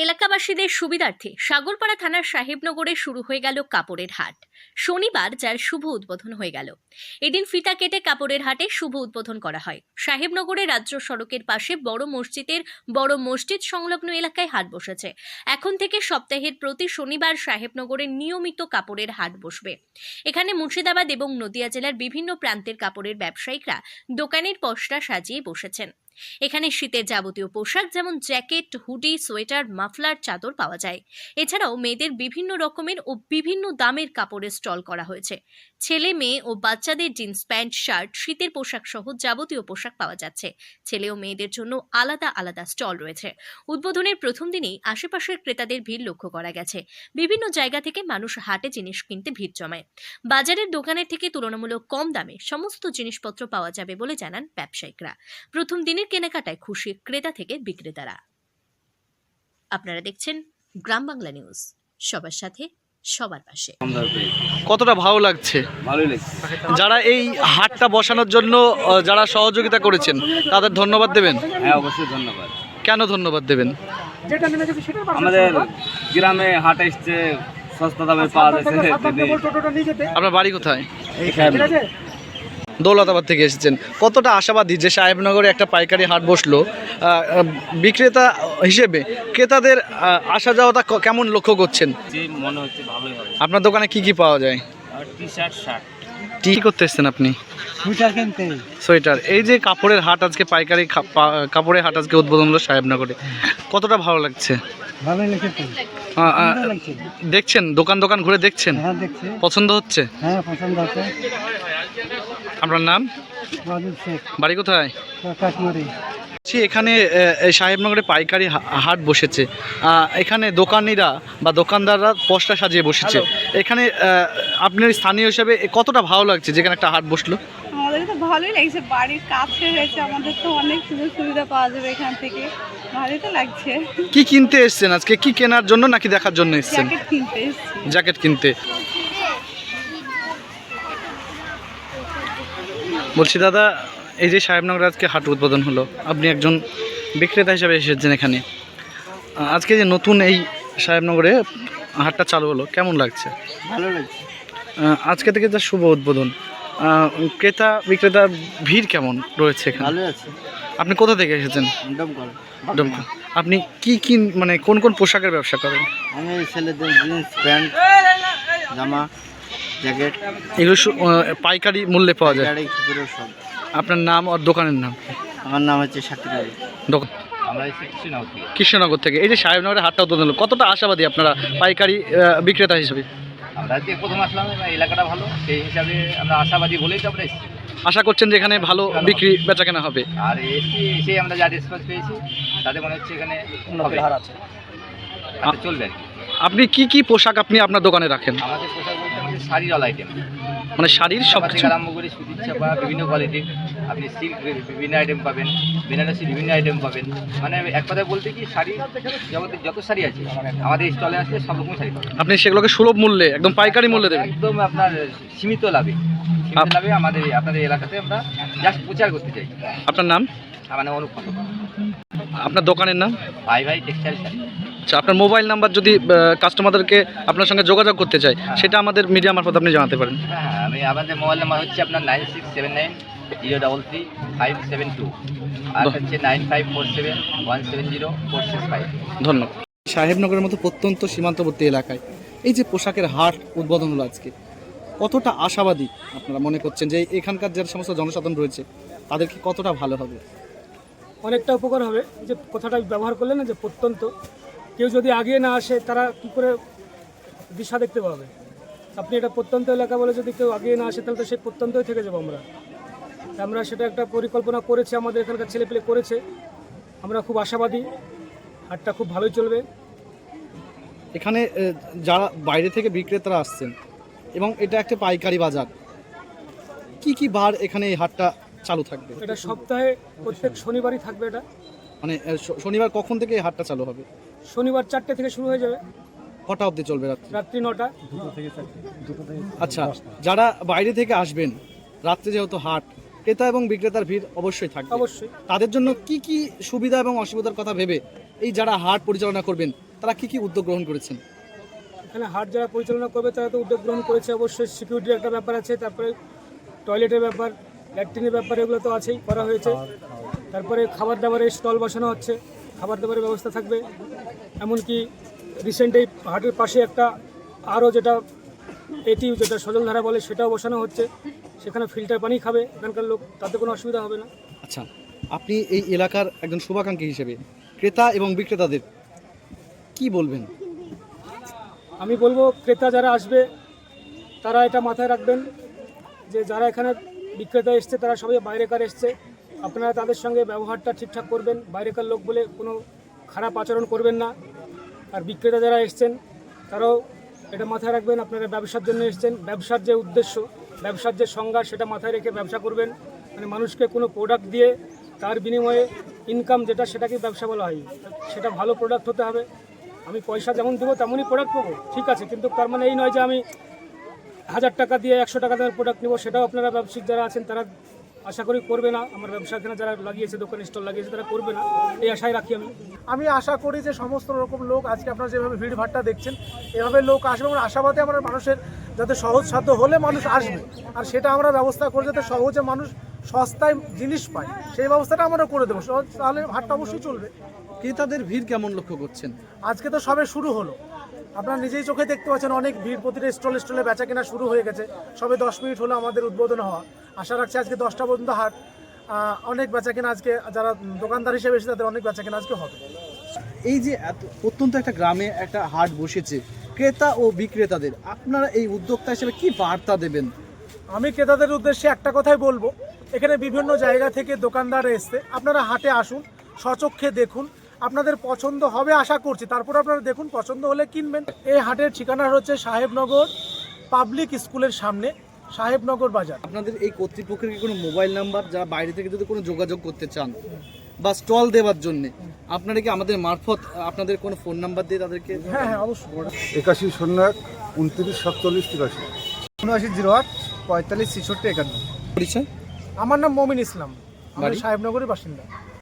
এলাকাবাসীদের সুবিধার্থে সাগরপাড়া থানার সাহেবনগরে শুরু হয়ে গেল কাপড়ের হাট। শনিবার যার শুভ উদ্বোধন হয়ে গেল। এদিন ফিতা কেটে কাপড়ের হাটে শুভ উদ্বোধন করা হয়। সাহেবনগরে রাজ্য সড়কের পাশে বড় মসজিদ সংলগ্ন এলাকায় হাট বসেছে। এখন থেকে সপ্তাহের প্রতি শনিবার সাহেবনগরে নিয়মিত কাপড়ের হাট বসবে। এখানে মুর্শিদাবাদ এবং নদিয়া জেলার বিভিন্ন প্রান্তের কাপড়ের ব্যবসায়িকরা দোকানের পসরা সাজিয়ে বসেছেন। এখানে শীতের যাবতীয় পোশাক যেমন জ্যাকেট, হুডি, সোয়েটার, মাফলার, চাদর পাওয়া যায়। এছাড়াও মেয়েদের বিভিন্ন রকমের ও বিভিন্ন দামের কাপড়ের স্টল করা হয়েছে। ছেলে, মেয়ে ও বাচ্চাদের জিন্স প্যান্ট, শার্ট, শীতের পোশাক সহ যাবতীয় পোশাক পাওয়া যাচ্ছে। ছেলে ও মেয়েদের জন্য আলাদা আলাদা স্টল রয়েছে। উদ্বোধনের প্রথম দিনেই আশেপাশের ক্রেতাদের ভিড় লক্ষ্য করা গেছে। বিভিন্ন জায়গা থেকে মানুষ হাটে জিনিস কিনতে ভিড় জমায়। বাজারের দোকানের থেকে তুলনামূলক কম দামে সমস্ত জিনিসপত্র পাওয়া যাবে বলে জানান ব্যবসায়িকরা। প্রথম দিনের কেনাকাটায় খুশি ক্রেতা থেকে বিক্রেতারা। আপনারা দেখছেন গ্রাম বাংলা নিউজ, সবার সাথে সবার পাশে। কতটা ভালো লাগছে? ভালোই লাগছে। যারা এই হাটটা বসানোর জন্য যারা সহযোগিতা করেছেন তাদের ধন্যবাদ দেবেন? হ্যাঁ, অবশ্যই ধন্যবাদ। কেন ধন্যবাদ দেবেন? আমাদের গ্রামে হাট এসছে, সস্তা দামে পাওয়া যাচ্ছে। আপনার বাড়ি কোথায়? দৌলতাবাদ থেকে এসেছেন। কতটা আশাবাদী যে সাহেবনগরে একটা পাইকারি হাট বসলো, বিক্রেতা হিসেবে ক্রেতাদের আসা যাওয়াটা কেমন লক্ষ্য করছেন? মনে হচ্ছে ভালোই হবে। আপনার দোকানে কি কি পাওয়া যায়? T-shirt, shirt. কি করতে এসেছেন আপনি? সোয়েটার কিনতে। সোয়েটার। এই যে কাপড়ের হাট আজকে, পাইকারি কাপড়ের হাট আজকে উদ্বোধন হলো সাহেবনগরে, কতটা ভালো লাগছে? ভালোই লাগছে। দেখছেন দোকান দোকান ঘুরে দেখছেন? হ্যাঁ, দেখছি। পছন্দ হচ্ছে? হ্যাঁ, পছন্দ হচ্ছে। আপনার নাম? বাড়ি কোথায়? কাশ্মীরি। এখানে সাহেবনগরে পাইকারি হাট বসেছে। এখানে দোকানিরা বা দোকানদাররা পসরা সাজিয়ে বসেছে। এখানে আপনার স্থানীয় হিসাবে কতটা ভালো লাগছে যেখানে একটা হাট বসলো? আমাদের তো ভালোই লাগছে, বাড়ির কাছে হয়েছে, আমাদের তো অনেক সুযোগ সুবিধা পাওয়া যাবে এখান থেকে। ভালোই তো লাগছে। কি কিনতে এসেছেন আজকে? কি কেনার জন্য নাকি দেখার জন্য এসেছেন? জ্যাকেট কিনতে এসেছি। জ্যাকেট কিনতে। বলছি দাদা, এই যে সাহেবনগরে আজকে হাট উদ্বোধন হলো, আপনি একজন বিক্রেতা হিসেবে এসেছেন এখানে, আজকে যে নতুন এই সাহেবনগরে হাটটা চালু হলো, কেমন লাগছে? ভালো লাগছে। আজকে থেকে যা শুভ উদ্বোধন, ক্রেতা বিক্রেতা ভিড় কেমন রয়েছে এখানে? ভালো আছে। আপনি কোথা থেকে এসেছেন? ডোমকল। আপনি কি মানে কোন কোন পোশাকের ব্যবসা করেন? আমি ছেলেদের জিন্স প্যান্ট, জামা, জ্যাকেট, এগুলো পাইকারি মূল্যে পাওয়া যায়? সব। আপনার নাম আর দোকানের নাম? আমার নাম হচ্ছে শাকির আলী। দোকান আমরা কৃষ্ণনগর থেকে। এই যে সাহেবনগরের হাটটা উদ্বোধন হলো, কতটা আশাবাদী আপনারা পাইকারি বিক্রেতা হিসেবে? আমরা যে প্রথম আসলাম, এলাকাটা ভালো, সেই হিসাবে আমরা আশাবাদী বলেই তো আমরা এসেছি। আশা করছেন যে এখানে ভালো বিক্রি বেচাকেনা হবে? আর এসে আমরা যা রেসপন্স পেয়েছি তাতে মনে হচ্ছে এখানে চলবে আর কি। আপনি কি পোশাক আপনি আপনার দোকানে রাখেন? আমাদের পোশাক বলতে আমাদের শাড়ির অল আইটেম, মানে শাড়ির সব কিছু আরম্ভ করে সুতির ছাপা, বিভিন্ন কোয়ালিটির। আপনি সিল্ক বিভিন্ন আইটেম পাবেন, বেনারসি বিভিন্ন আইটেম পাবেন। মানে এক কথায় বলতে কি, শাড়ি জগতের যত শাড়ি আছে আমাদের স্টলে আসলে সব রকম শাড়ি পাবেন। আপনি সেগুলোকে সুলভ মূল্যে, একদম পাইকারি মূল্যে দেবেন? একদম আপনার সীমিত লাভে আপনাদের এলাকাতে আমরা জাস্ট প্রচার করতে চাই। আপনার নাম? মানে অনুপম। আপনার দোকানের নাম? ভাই টেক্সটাইল শাড়ি। আচ্ছা, আপনার মোবাইল নাম্বার যদি কাস্টমারদেরকে আপনার সঙ্গে যোগাযোগ করতে চায়, সেটা আমাদের মিডিয়া মারফত আপনি জানাতে পারেন। হ্যাঁ, আমাদের মোবাইল নাম্বার হচ্ছে আপনার 9679033572, আর হচ্ছে 9547170465। ধন্যবাদ। সাহেবনগরের মতো প্রত্যন্ত সীমান্তবর্তী এলাকায় এই যে পোশাকের হাট উদ্বোধন হলো আজকে, কতটা আশাবাদী আপনারা মনে করছেন যে এখানকার যে সমস্ত জনসাধারণ রয়েছে তাদেরকে কতটা ভালো হবে? অনেকটা উপকার হবে। যে কথাটা ব্যবহার করলেন না, যে প্রত্যন্ত, কেউ যদি আগিয়ে না আসে তারা কী করে দিশা দেখতে পাবে? আপনি এটা প্রত্যন্ত এলাকা বলে যদি কেউ আগিয়ে না আসে তাহলে তো সেই প্রত্যন্তই থেকে যাবো আমরা সেটা একটা পরিকল্পনা করেছি, আমাদের এখানকার ছেলেপেলে করেছে। আমরা খুব আশাবাদী হাটটা খুব ভালোই চলবে। এখানে যারা বাইরে থেকে বিক্রেতারা আসছেন এবং এটা একটা পাইকারি বাজার, কি বার এখানে এই হাটটা চালু থাকবে? এটা সপ্তাহে প্রত্যেক শনিবারই থাকবে। এটা মানে শনিবার কখন থেকে এই হাটটা চালু হবে? শনিবার 4টে থেকে শুরু হয়ে যাবে। কটা অবধি চলবে? রাত্রি 9টা। আচ্ছা, যারা বাইরে থেকে আসবেন, রাত্রে যেহেতু হাট, ক্রেতা এবং বিক্রেতার ভিড় অবশ্যই থাকবে। অবশ্যই। তাদের জন্য কি সুবিধা এবং অসুবিধার কথা ভেবে এই যারা হাট পরিচালনা করবেন তারা কি কি উদ্যোগ গ্রহণ করেছেন? এখানে হাট যারা পরিচালনা করবে তারা তো উদ্যোগ গ্রহণ করেছে, অবশ্যই সিকিউরিটির একটা ব্যাপার আছে, তারপরে টয়লেটের ব্যাপার, ল্যাট্রিনের ব্যাপার, এগুলো তো আছেই, করা হয়েছে। তারপরে খাবার দাবারের স্টল বসানো হচ্ছে, খাবার দাবারের ব্যবস্থা থাকবে। এমনকি রিসেন্ট এই হাটের পাশে একটা আরও যেটা যেটা সজলধারা বলে সেটাও বসানো হচ্ছে, সেখানে ফিল্টার পানি খাবে এখানকার লোক, তাতে কোনো অসুবিধা হবে না। আচ্ছা, আপনি এই এলাকার একজন শুভাকাঙ্ক্ষী হিসেবে ক্রেতা এবং বিক্রেতাদের কি বলবেন? আমি বলবো ক্রেতা যারা আসবে তারা এটা মাথায় রাখবেন যে যারা এখানে বিক্রেতা এসছে তারা সবাই বাইরেকার এসছে, আপনারা তাদের সঙ্গে ব্যবহারটা ঠিকঠাক করবেন, বাইরেকার লোক বলে কোনো খারাপ আচরণ করবেন না। আর বিক্রেতা যারা এসছেন তারাও এটা মাথায় রাখবেন, আপনারা ব্যবসার জন্য এসছেন, ব্যবসার যে উদ্দেশ্য, ব্যবসার যে সংজ্ঞা সেটা মাথায় রেখে ব্যবসা করবেন। মানে মানুষকে কোনো প্রোডাক্ট দিয়ে তার বিনিময়ে ইনকাম যেটা, সেটাকে ব্যবসা বলা হয়। সেটা ভালো প্রোডাক্ট হতে হবে। আমি পয়সা যেমন দেবো তেমনই প্রোডাক্ট পাবো, ঠিক আছে, কিন্তু তার মানে এই নয় যে আমি 1000 টাকা দিয়ে 100 টাকা দামের প্রোডাক্ট নেবো। সেটাও আপনারা ব্যবসায়িক যারা আছেন তারা আশা করি করবে না, আমার ব্যবসা এখানে যারা লাগিয়েছে, দোকান স্টল লাগিয়েছে, তারা করবে না, এই আশায় রাখি আমি আশা করি যে সমস্ত রকম লোক আজকে আপনারা যেভাবে ভিড়ভাট্টা দেখছেন এভাবে লোক আসবে, এবং আশাবাদে আমরা মানুষের যাতে সহজ সাধ্য হলে মানুষ আসবে, আর সেটা আমরা ব্যবস্থা করে যাতে সহজে মানুষ সস্তায় জিনিস পায় সেই ব্যবস্থাটা আমরা করে দেবো, তাহলে হাটটা অবশ্যই চলবে। ক্রেতাদের ভিড় কেমন লক্ষ্য করছেন? আজকে তো সবে শুরু হলো, আপনারা নিজেই চোখে দেখতে পাচ্ছেন অনেক ভিড়, প্রতিটা স্টলে বেচা কেনা শুরু হয়ে গেছে। সবে 10 মিনিট হলো আমাদের উদ্বোধন হওয়া। আশা রাখছি আজকে 10টা পর্যন্ত হাট অনেক বেচা কেনা আজকে যারা দোকানদার হিসেবে এসে তাদের অনেক বেচা কেনা আজকে হবে। এই যে প্রত্যন্ত একটা গ্রামে একটা হাট বসেছে, ক্রেতা ও বিক্রেতাদের আপনারা এই উদ্যোক্তা হিসেবে কি বার্তা দেবেন? আমি ক্রেতাদের উদ্দেশ্যে একটা কথাই বলবো, এখানে বিভিন্ন জায়গা থেকে দোকানদার এসছে, আপনারা হাটে আসুন, স্বচক্ষে দেখুন, আপনাদের পছন্দ হবে আশা করছি, তারপর আপনারা দেখুন, পছন্দ হলে কিনবেন। এই হাটের ঠিকানা হচ্ছে সাহেবনগর পাবলিক স্কুলের সামনে, সাহেবনগর বাজার। আপনাদের এই কর্তৃপক্ষের কি কোনো মোবাইল নাম্বার, যারা বাইরে থেকে যদি কোনো যোগাযোগ করতে চান বা স্টল দেওয়ার জন্য, আপনারা কি আমাদের মারফত আপনাদের কোনো ফোন নাম্বার দিয়ে তাদেরকে? হ্যাঁ হ্যাঁ অবশ্যই। 8101 29 47 83 7908 45 66 51। পরিচয়? আমার নাম মমিন ইসলাম, আমি বাড়ি? সাহেবনগরের বাসিন্দা।